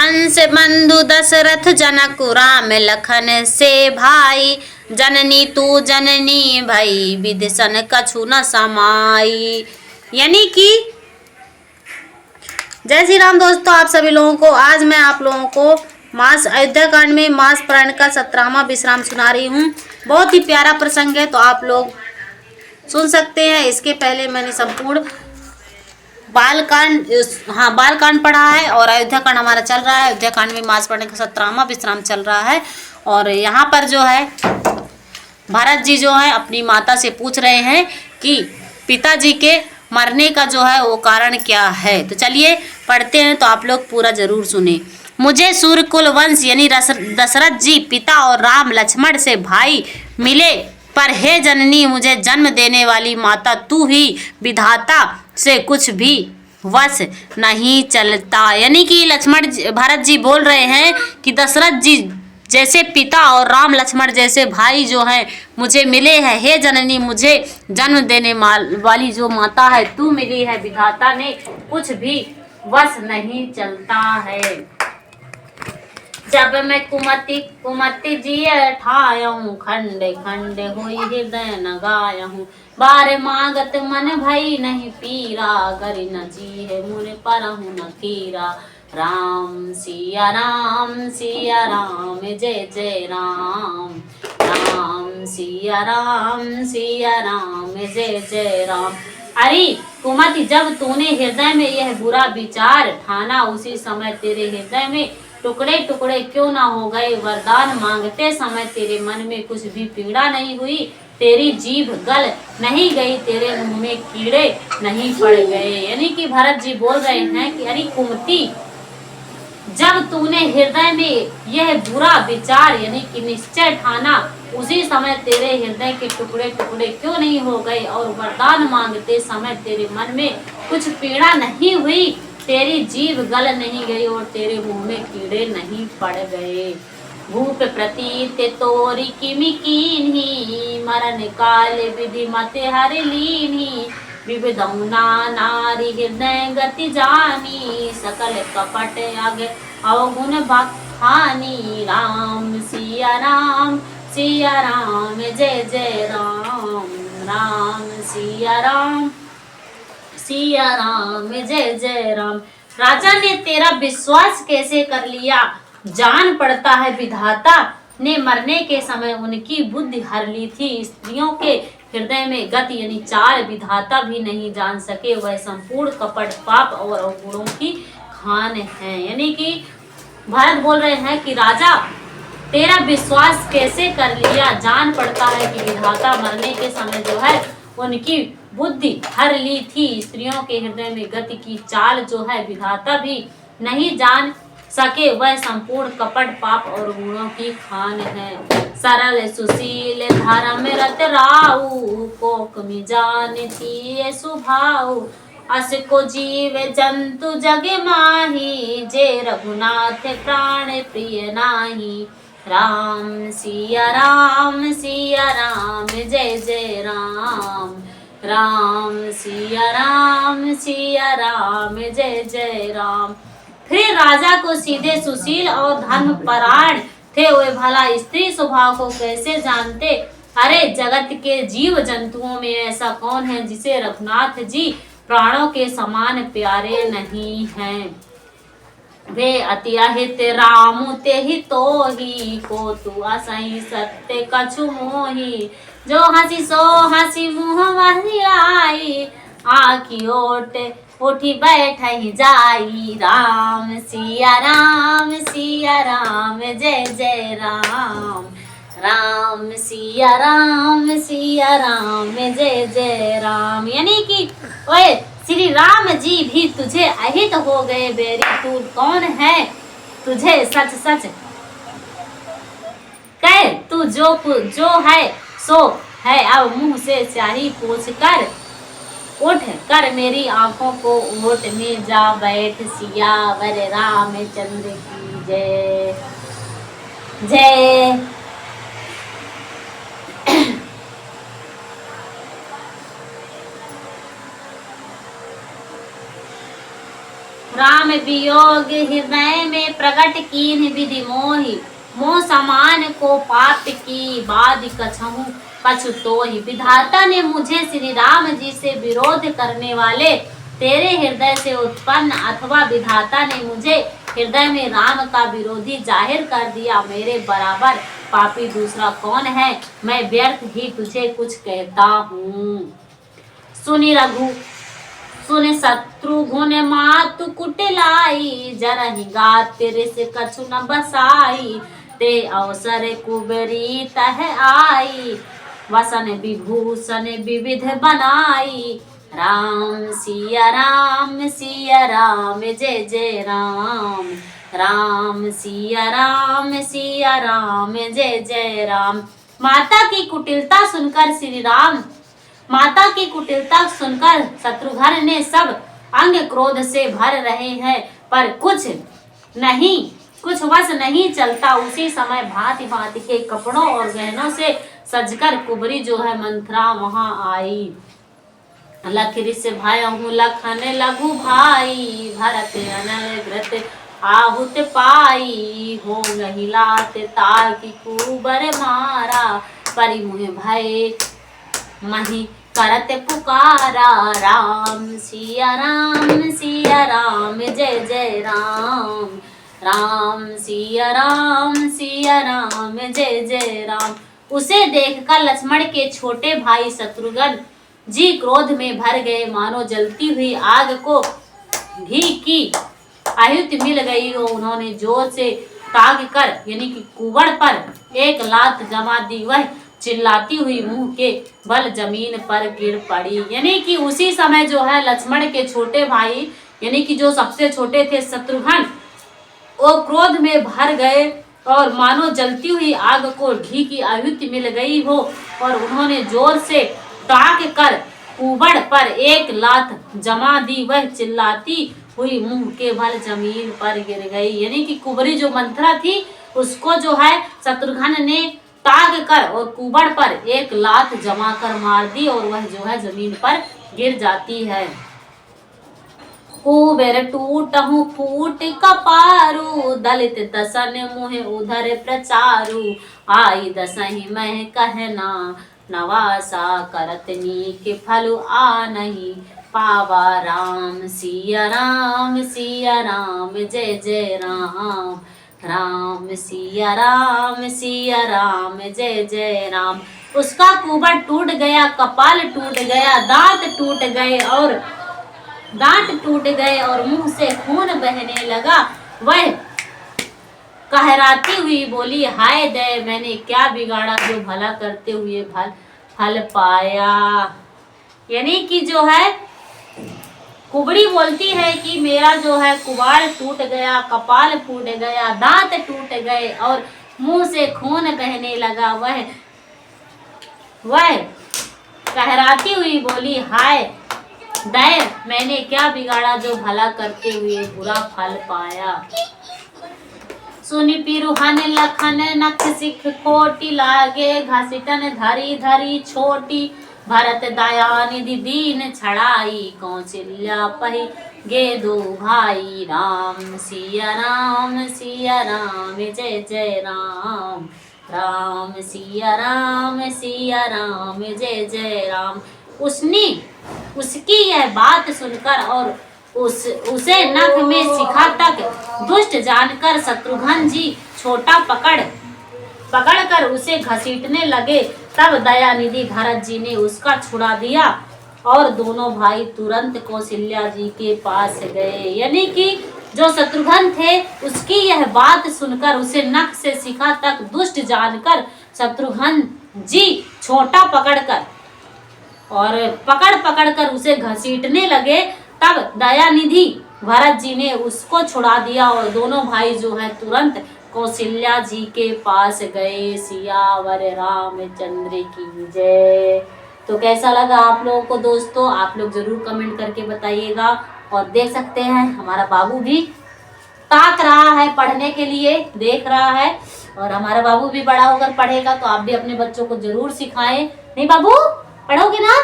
हंस बंधु दशरथ जनक राम लखन से भाई। जननी तू जननी भई विदिशन कछु न समाई। यानी कि जय श्री राम। दोस्तों आप सभी लोगों को आज मैं आप लोगों को मास अयोध्या कांड में मास प्राण का 17वां विश्राम सुना रही हूँ। बहुत ही प्यारा प्रसंग है, तो आप लोग सुन सकते हैं। इसके पहले मैंने संपूर्ण बालकांड पढ़ा है और अयोध्या कांड हमारा चल रहा है। अयोध्या कांड में मास प्राण का 17वां विश्राम चल रहा है। और यहाँ पर जो है भरत जी जो है अपनी माता से पूछ रहे हैं कि पिताजी के मरने का जो है वो कारण क्या है। तो चलिए पढ़ते हैं, तो आप लोग पूरा जरूर सुने। मुझे सूर्यकुल वंश यानी दशरथ जी पिता और राम लक्ष्मण से भाई मिले, पर हे जननी मुझे जन्म देने वाली माता तू ही विधाता से कुछ भी वश नहीं चलता। यानी कि भरत जी बोल रहे हैं कि दशरथ जी जैसे पिता और राम लक्ष्मण जैसे भाई जो हैं मुझे मिले हैं। हे जननी मुझे जन्म देने वाली जो माता है तू मिली है, विधाता ने कुछ भी वश नहीं चलता है। जब मैं कुमति जिय ठायहूँ, खंडे खंडे हुई हृदय न गायहूँ। बार मागत मन भई नहीं पीरा, गरि न जी है मुने परहु न कीरा। राम सिया राम जय जय राम। राम सिया राम जय जय राम। अरे कुमति जब तूने हृदय में यह बुरा विचार ठाना, उसी समय तेरे हृदय में टुकड़े टुकड़े क्यों ना हो गए। वरदान मांगते समय तेरे मन में कुछ भी पीड़ा नहीं हुई। तेरी जीभ गल नहीं गई, तेरे मुंह में कीड़े नहीं पड़ गए। यानी कि भरत जी बोल रहे हैं कि अरे कुमति जब तूने हृदय में यह बुरा विचार यानी कि निश्चय ठाना, उसी समय तेरे हृदय के टुकड़े टुकड़े क्यों नहीं हो गए। और वरदान मांगते समय तेरे मन में कुछ पीड़ा नहीं हुई। तेरी जीभ गल नहीं गई और तेरे मुंह में कीड़े नहीं पड़ गए। भूप प्रतीत तोरी किमि कीन्ही, मरण काल विधि मत हर लीन्ही। विविधौना नारी हृदय गति जानी, सकल कपट आगे अवगुण बखानी। राम सिया राम जय जय राम। राम सिया राम जय जय राम। राजा ने तेरा विश्वास कैसे कर लिया, जान पड़ता है विधाता ने मरने के समय उनकी बुद्धि हर ली थी। स्त्रियों के हृदय में गति यानी चाल विधाता भी नहीं जान सके, वह संपूर्ण कपट पाप और अवगुणों की खान है। यानी कि भरत बोल रहे हैं कि राजा तेरा विश्वास कैसे कर लिया, जान पड़ता है कि विधाता मरने के समय जो है उनकी बुद्धि हर ली थी। स्त्रियों के हृदय में गति की चाल जो है विधाता भी नहीं जान सके, वह संपूर्ण कपट पाप और गुणों की खान है। सरल सुशील धर्म रत राऊ, कोकमि जानती सुभाऊ। अस को जीव जंतु जग माही, जे रघुनाथ प्राण प्रिय नाही। राम सिया राम जय जय राम। राम सिया राम जय जय राम। फिर राजा को सीधे सुशील और धर्मपरायण थे, वे भला स्त्री स्वभाव को कैसे जानते। अरे जगत के जीव जंतुओं में ऐसा कौन है जिसे रघुनाथ जी प्राणों के समान प्यारे नहीं हैं। वे अतिहित राम ते ही तो ही, को तू असही सत्य कछु मोही। जो हंसी सो हंसी मुँह वहिलाई, आखी ओट उठी बैठ ही जाई। राम सिया राम जय जय राम। राम सिया राम जय जय राम। यानी कि ओए श्री राम जी भी तुझे अहित हो गए बेरी, तू कौन है तुझे सच सच कह। तू जो है सो है, अब मुंह से स्याही पोंछ कर उठ कर मेरी आंखों को ओट में जा बैठ। सियावर रामचंद्र की जय जय। राम वियोग हृदय में प्रकट कीन विधि मोहि, मोह समान को पाप की बाद कछहु पछुतोहि। विधाता ने मुझे श्री राम जी से विरोध करने वाले तेरे हृदय से उत्पन्न अथवा विधाता ने मुझे हृदय में राम का विरोधी जाहिर कर दिया। मेरे बराबर पापी दूसरा कौन है, मैं व्यर्थ ही तुझे कुछ कहता हूँ। सुनि रघु सुन शत्रुघ्न मातु कुटिलाई, जरहि गात रिस कछु न बसाई। ते अवसर कुबरी तह आई, वसन विभूषण विविध बनाई। राम सिया राम जय जय राम, राम सिया राम जय जय राम। माता की कुटिलता सुनकर शत्रुघ्न ने सब अंग क्रोध से भर रहे हैं, पर कुछ वश नहीं चलता। उसी समय भांति भांति के कपड़ों और गहनों से सजकर कुबरी जो है मंथरा वहां आई। लखरी से भयहु लखन लघु भाई, भरत अनल व्रत आहुत पाई। हो महिलात ताकि कुबर मारा, परि मुहि भय मही करत पुकारा। राम सिया राम जय जय राम, राम सिया राम जय जय राम। उसे देखकर लक्ष्मण के छोटे भाई शत्रुघ्न जी क्रोध में भर गए, मानो जलती हुई आग को घी की आहुति मिल गई हो। उन्होंने जोर से ताक कर यानी कि कुबड़ पर एक लात जमा दी, वह चिल्लाती हुई मुंह के बल जमीन पर गिर पड़ी। यानी कि उसी समय जो है लक्ष्मण के छोटे भाई यानी कि जो सबसे छोटे थे शत्रुघ्न, वो क्रोध में भर गए और मानो जलती हुई आग को घी की आहुति मिल गई हो, और उन्होंने जोर से ताक कर कुबड़ पर एक लात जमा दी, वह चिल्लाती हुई मुंह के बल जमीन पर गिर गई। यानी कि कुबरी जो मंथरा थी उसको जो है शत्रुघ्न ने ताक कर और कुबड़ पर एक लात जमा कर मार दी और वह जो है जमीन पर गिर जाती है। कुबेर टूटहु फूट कपारू, दलित दसन मुह उधर प्रचारू। आई दसहि मह कहना, नवासा करत नीक फल आ नहीं पावा। राम सिया राम जय जय राम, राम सिया राम जय जय राम। उसका कुबड़ टूट गया, कपाल टूट गया, दांत टूट गए और मुंह से खून बहने लगा। वह कहराती हुई बोली, हाय दे, मैंने क्या बिगाड़ा जो भला करते हुए फल पाया। यानी कि जो है कुबड़ी बोलती है कि मेरा जो है कुबाड़ टूट गया, कपाल फूट गया, दांत टूट गए और मुंह से खून बहने लगा। वह कहराती हुई बोली, हाय दैव, मैंने क्या बिगाड़ा जो भला करते हुए बुरा फल पाया। सुनि पिरुहन लखन नख सिख कोटि, लागे घसीटन धरी धरी छोटी। भरत दया निधि दीन छड़ाई, कौशल्या पहि गे दो भाई। राम सिया राम जय जय राम, राम सिया राम जय जय राम। उसकी यह बात सुनकर और उसे नख में शिखा तक दुष्ट जानकर शत्रुघ्न जी छोटा पकड़कर उसे घसीटने लगे। तब दयानिधि भरत जी ने उसका छुड़ा दिया और दोनों भाई तुरंत कौशल्या जी के पास गए। यानी कि जो शत्रुघ्न थे उसकी यह बात सुनकर उसे नख से शिखा तक दुष्ट जानकर शत्रुघ्न जी छोटा पकड़कर उसे घसीटने लगे। तब दयानिधि भरत जी ने उसको छुड़ा दिया और दोनों भाई जो है तुरंत कौशल्या जी के पास गए। सियावर रामचंद्र की जय। तो कैसा लगा आप लोगों को दोस्तों, आप लोग जरूर कमेंट करके बताइएगा। और देख सकते हैं हमारा बाबू भी ताक रहा है पढ़ने के लिए, देख रहा है। और हमारा बाबू भी बड़ा होकर पढ़ेगा, तो आप भी अपने बच्चों को जरूर सिखाएं। नहीं बाबू, पढ़ोगे ना?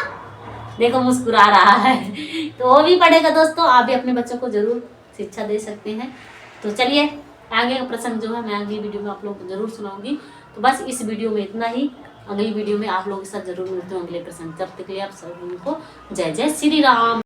देखो मुस्कुरा रहा है। तो वो भी पढ़ेगा दोस्तों, आप भी अपने बच्चों को जरूर शिक्षा दे सकते हैं। तो चलिए आगे का प्रसंग जो है मैं अगली वीडियो में आप लोगों को जरूर सुनाऊंगी। तो बस इस वीडियो में इतना ही, अगली वीडियो में आप लोगों के साथ जरूर मिलते हूँ अगले प्रसंग। तब तक के लिए आप सभी को जय जय श्री राम।